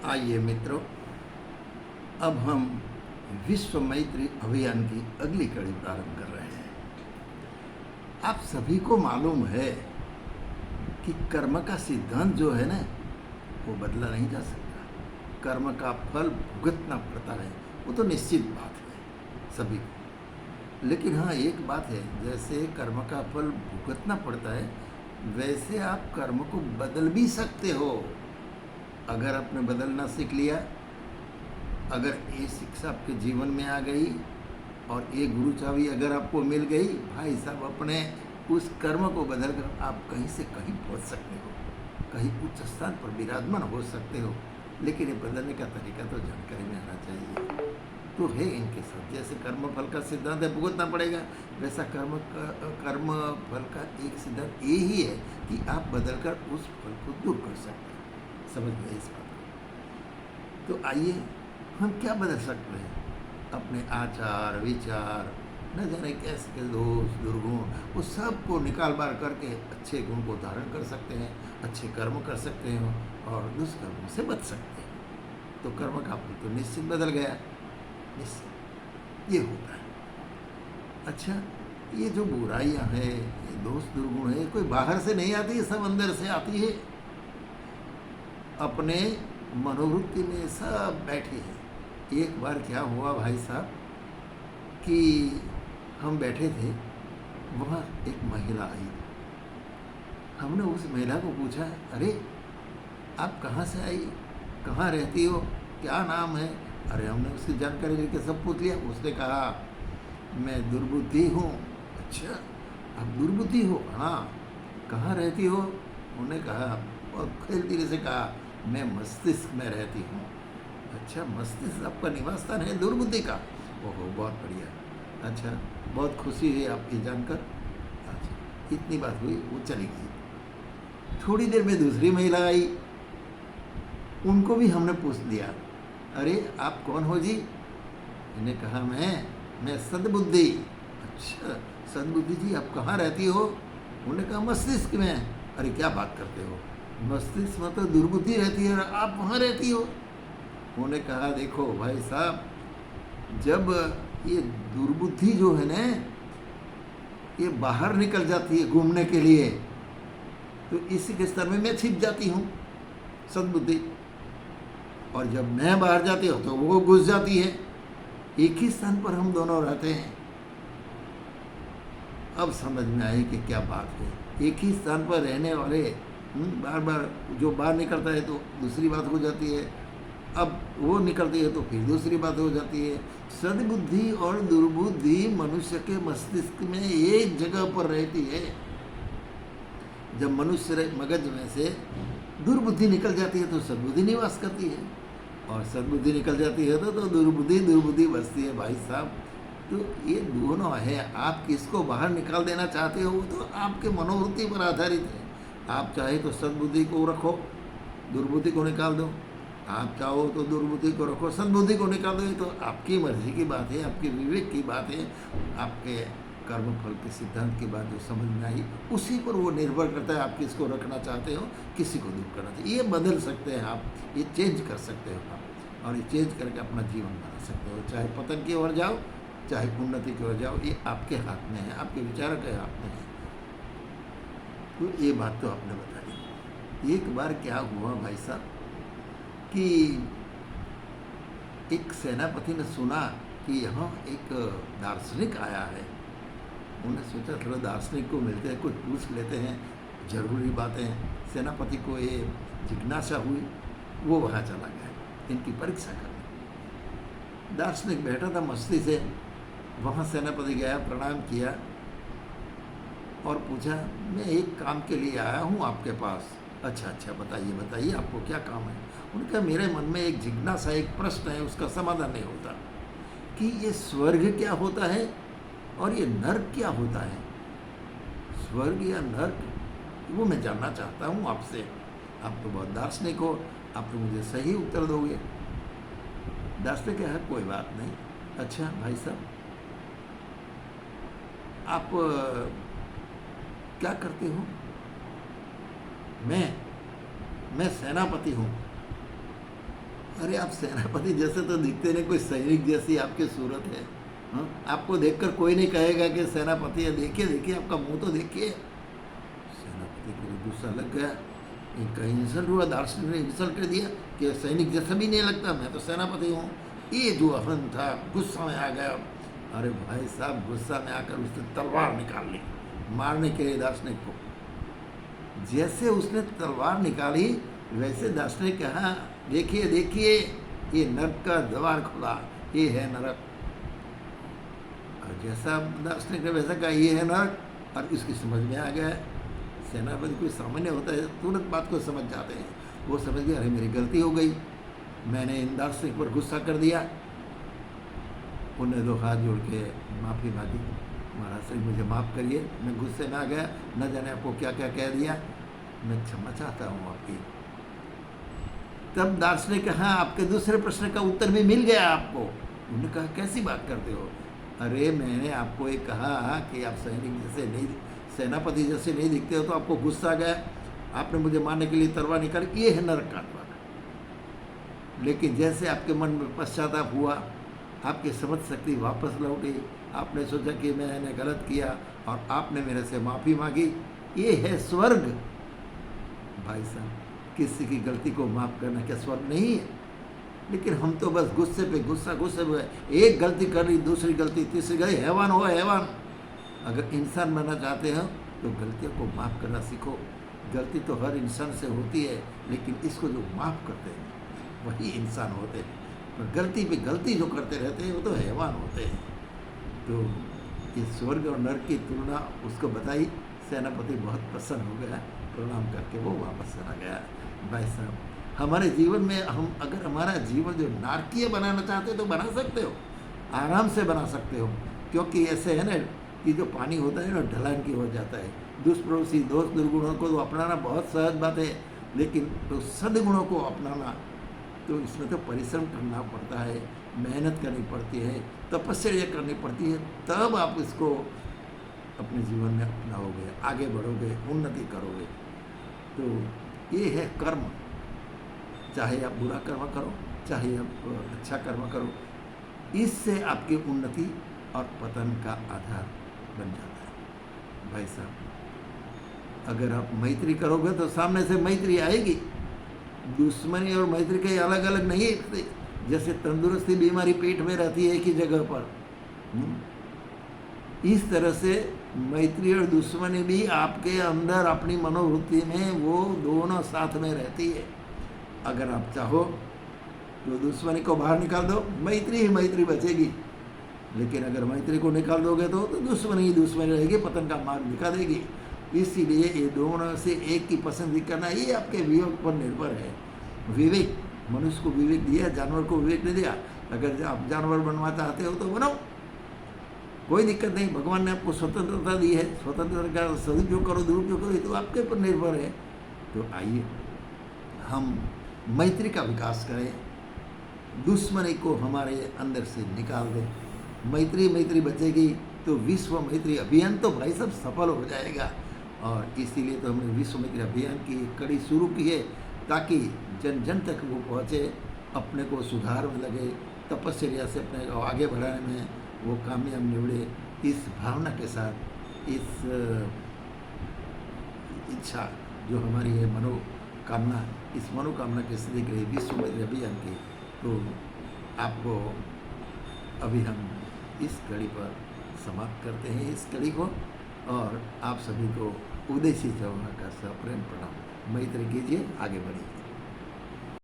आइए मित्रों, अब हम विश्व मैत्री अभियान की अगली कड़ी प्रारंभ कर रहे हैं। आप सभी को मालूम है कि कर्म का सिद्धांत जो है ना, वो बदला नहीं जा सकता। कर्म का फल भुगतना पड़ता है, वो तो निश्चित बात है सभी को। लेकिन हाँ, एक बात है, जैसे कर्म का फल भुगतना पड़ता है, वैसे आप कर्म को बदल भी सकते हो। अगर आपने बदलना सीख लिया, अगर ये शिक्षा आपके जीवन में आ गई और ये गुरु चाबी अगर आपको मिल गई, भाई साहब, अपने उस कर्म को बदल कर आप कहीं से कहीं पहुंच सकते हो, कहीं उच्च स्थान पर विराजमान हो सकते हो। लेकिन ये बदलने का तरीका तो जानकारी में आना चाहिए। तो है इनके साथ, जैसे कर्म फल का सिद्धांत है, भुगतना पड़ेगा, वैसा कर्म फल का एक सिद्धांत ये ही है कि आप बदलकर उस फल को दूर कर सकते हैं। समझ गए इस बात को? तो आइए, हम क्या बदल सकते हैं? अपने आचार विचार, न जाने कैसे के दोष दुर्गुण, वो सब को निकाल बार करके अच्छे गुण को धारण कर सकते हैं, अच्छे कर्म कर सकते हैं और दुष्कर्मों से बच सकते हैं। तो कर्म का फल तो निश्चित बदल गया, निश्चित ये होता है। अच्छा, ये जो बुराइयां हैं, ये दोष दुर्गुण है, कोई बाहर से नहीं आती, सब अंदर से आती है। अपने मनोवृत्ति में सब बैठी है। एक बार क्या हुआ भाई साहब कि हम बैठे थे, वहाँ एक महिला आई। हमने उस महिला को पूछा, अरे आप कहाँ से आई, कहाँ रहती हो, क्या नाम है? अरे हमने उसकी जानकारी लेके सब पूछ लिया। उसने कहा, मैं दुर्बुद्धि हूँ। अच्छा, आप दुर्बुद्धि हो? हाँ। कहाँ रहती हो? उन्होंने कहा, और खेल से कहा, मैं मस्तिष्क में रहती हूँ। अच्छा, मस्तिष्क आपका निवास स्थान है दुर्बुद्धि का? ओहो, बहुत बढ़िया। अच्छा, बहुत खुशी हुई आपकी जानकर। अच्छा, इतनी बात हुई, वो चली गई। थोड़ी देर में दूसरी महिला आई, उनको भी हमने पूछ लिया, अरे आप कौन हो जी? इन्हें कहा, मैं सद्बुद्धि। अच्छा, सद्बुद्धि जी, आप कहाँ रहती हो? उन्होंने कहा, मस्तिष्क में। अरे क्या बात करते हो, मस्तिष्क में तो दुर्बुद्धि रहती है, आप वहाँ रहती हो? उन्होंने कहा, देखो भाई साहब, जब ये दुर्बुद्धि जो है ना, ये बाहर निकल जाती है घूमने के लिए, तो इसी के स्तर में मैं छिप जाती हूँ, सद्बुद्धि। और जब मैं बाहर जाती हूँ तो वो घुस जाती है। एक ही स्थान पर हम दोनों रहते हैं। अब समझ में आई कि क्या बात है। एक ही स्थान पर रहने वाले बार बार जो बाहर निकलता है तो दूसरी बात हो जाती है, अब वो निकलती है तो फिर दूसरी बात हो जाती है। सद्बुद्धि और दुर्बुद्धि मनुष्य के मस्तिष्क में एक जगह पर रहती है। जब मनुष्य मगज में से दुर्बुद्धि निकल जाती है तो सद्बुद्धि निवास करती है, और सद्बुद्धि निकल जाती है तो दुर्बुद्धि बसती है भाई साहब। तो ये दोनों है, आप किसको बाहर निकाल देना चाहते हो वो तो आपके मनोवृत्ति पर आधारित है। आप चाहे तो सद्बुद्धि को रखो, दुर्बुद्धि को निकाल दो। आप चाहो तो दुर्बुद्धि को रखो, सद्बुद्धि को निकाल दो। ये तो आपकी मर्जी की बात है, आपके विवेक की बात है, आपके कर्म फल के सिद्धांत की बात जो समझ में आई, उसी पर वो निर्भर करता है आप किसको रखना चाहते हो, किसी को दूर करना चाहिए। ये बदल सकते हैं आप, ये चेंज कर सकते हो आप, और ये चेंज करके अपना जीवन बना सकते हो। चाहे पतन की ओर जाओ, चाहे उन्नति की ओर जाओ, ये आपके हाथ में है, आपके विचारों के हाथ में है। तो ये बात तो आपने बता दी। एक बार क्या हुआ भाई साहब कि एक सेनापति ने सुना कि यहाँ एक दार्शनिक आया है। उन्होंने सोचा, थोड़ा दार्शनिक को मिलते हैं, कुछ पूछ लेते हैं, जरूरी बातें। सेनापति को ये जिज्ञासा हुई, वो वहाँ चला गया इनकी परीक्षा करने। दार्शनिक बैठा था मस्ती से, वहाँ सेनापति गया, प्रणाम किया और पूछा, मैं एक काम के लिए आया हूँ आपके पास। अच्छा, बताइए आपको क्या काम है? उनका, मेरे मन में एक जिज्ञासा, एक प्रश्न है, उसका समाधान नहीं होता कि ये स्वर्ग क्या होता है और ये नर्क क्या होता है। स्वर्ग या नर्क, वो मैं जानना चाहता हूँ आपसे। आप तो बहुत दार्शनिक हो, आप तो मुझे सही उत्तर दोगे। दार्शनिक है, कोई बात नहीं। अच्छा भाई साहब, आप क्या करते हो? मैं सेनापति हूँ। अरे आप सेनापति जैसे तो दिखते नहीं, कोई सैनिक जैसी आपकी सूरत है। हाँ, आपको देखकर कोई नहीं कहेगा कि सेनापति है। देखिए देखिए, आपका मुंह तो देखिए। सेनापति को तो गुस्सा लग गया, इनका इंसल्ट हुआ, दार्शनिक ने इंसल्ट कर दिया कि सैनिक जैसा भी नहीं लगता, मैं तो सेनापति हूँ। ये जो अहम था गुस्सा में आ गया। अरे भाई साहब, गुस्सा में आकर उसने तलवार निकाल ली मारने के लिए दार्शनिक को। जैसे उसने तलवार निकाली वैसे दार्शनिक ने कहा, देखिए देखिए, ये नरक का द्वार खुला, ये है नरक। और जैसा दार्शनिक ने वैसा कहा, ये है नरक, और इसकी समझ में आ गया। सेनापति कोई सामान्य होता है, तुरंत बात को समझ जाते हैं। वो समझ गया, अरे मेरी गलती हो गई, मैंने इन दार्शनिक पर गुस्सा कर दिया। उन्हें दो हाथ जोड़ के माफ़ी मांगी, महाराज श्री मुझे माफ़ करिए, मैं गुस्से में आ गया, न जाने आपको क्या क्या कह दिया, मैं क्षमा चाहता हूँ आपकी। तब दार्शनिक ने कहा, आपके दूसरे प्रश्न का उत्तर भी मिल गया आपको। उन्होंने कहा, कैसी बात करते हो? अरे मैंने आपको ये कहा कि आप सैनिक जैसे नहीं, सेनापति जैसे नहीं दिखते हो, तो आपको गुस्सा आ गया, आपने मुझे मारने के लिए तलवार निकाली, ये है नरक का द्वार। लेकिन जैसे आपके मन में पश्चाताप हुआ, आपकी समझ शक्ति वापस लौटी, आपने सोचा कि मैंने गलत किया और आपने मेरे से माफ़ी मांगी, ये है स्वर्ग। भाई साहब, किसी की गलती को माफ़ करना क्या स्वर्ग नहीं है? लेकिन हम तो बस गुस्से पे गुस्सा, गुस्से पे एक गलती कर ली, दूसरी गलती, तीसरी गई, हैवान हो हैवान। अगर इंसान बनना चाहते हो तो गलतियों को माफ़ करना सीखो। गलती तो हर इंसान से होती है, लेकिन इसको जो माफ़ करते हैं वही इंसान होते हैं। पर गलती पे गलती जो करते रहते हैं वो तो हैवान होते हैं। तो ये स्वर्ग और नरक की तुलना उसको बताई। सेनापति बहुत प्रसन्न हो गया, प्रणाम करके वो वापस चला गया। भाई साहब, हमारे जीवन में हम अगर हमारा जीवन जो नारकीय बनाना चाहते हो तो बना सकते हो, आराम से बना सकते हो। क्योंकि ऐसे है ना कि जो पानी होता है ना ढलान की हो जाता है। दुष्प्रवृत्ति, दोष, दुर्गुणों को तो अपनाना बहुत सहज बात है, लेकिन तो सद्गुणों को अपनाना तो इसमें तो परिश्रम करना पड़ता है, मेहनत करनी पड़ती है, तपस्या करनी पड़ती है, तब आप इसको अपने जीवन में अपनाओगे, आगे बढ़ोगे, उन्नति करोगे। तो ये है कर्म। चाहे आप बुरा कर्म करो, चाहे आप अच्छा कर्म करो, इससे आपकी उन्नति और पतन का आधार बन जाता है। भाई साहब, अगर आप मैत्री करोगे तो सामने से मैत्री आएगी। दुश्मनी और मैत्री के अलग अलग नहीं है। जैसे तंदुरुस्ती बीमारी पेट में रहती है एक ही जगह पर, इस तरह से मैत्री और दुश्मनी भी आपके अंदर अपनी मनोवृत्ति में वो दोनों साथ में रहती है। अगर आप चाहो तो दुश्मनी को बाहर निकाल दो, मैत्री ही मैत्री बचेगी। लेकिन अगर मैत्री को निकाल दोगे तो दुश्मनी ही दुश्मनी रहेगी, पतन का मार्ग दिखा देगी। इसीलिए ये दोनों से एक की पसंद करना ये आपके विवेक पर निर्भर है। विवेक, मनुष्य को विवेक दिया, जानवर को विवेक नहीं दिया। अगर आप जानवर बनना चाहते हो तो बनाओ, कोई दिक्कत नहीं। भगवान ने आपको स्वतंत्रता दी है, स्वतंत्रता का सदुपयोग करो, दुरुपयोग करो, ये तो आपके ऊपर निर्भर है। तो आइए हम मैत्री का विकास करें, दुश्मनी को हमारे अंदर से निकाल दें। मैत्री मैत्री बचेगी तो विश्व मैत्री अभियान तो भाई सब सफल हो जाएगा। और इसीलिए तो हमने विश्व मैत्री अभियान की एक कड़ी शुरू की है, ताकि जन जन तक वो पहुँचे, अपने को सुधार में लगे, तपस्या से अपने को आगे बढ़ाने में वो कामयाब निवड़े। इस भावना के साथ, इस इच्छा जो हमारी है, मनोकामना, इस मनोकामना के सिद्धि के लिए विश्व मैत्री अभियान की, तो आपको अभी हम इस कड़ी पर समाप्त करते हैं इस कड़ी को। और आप सभी को उदय सिंह चौहान का सप्रेम प्रणाम। मैत्री कीजिए, आगे बढ़िए।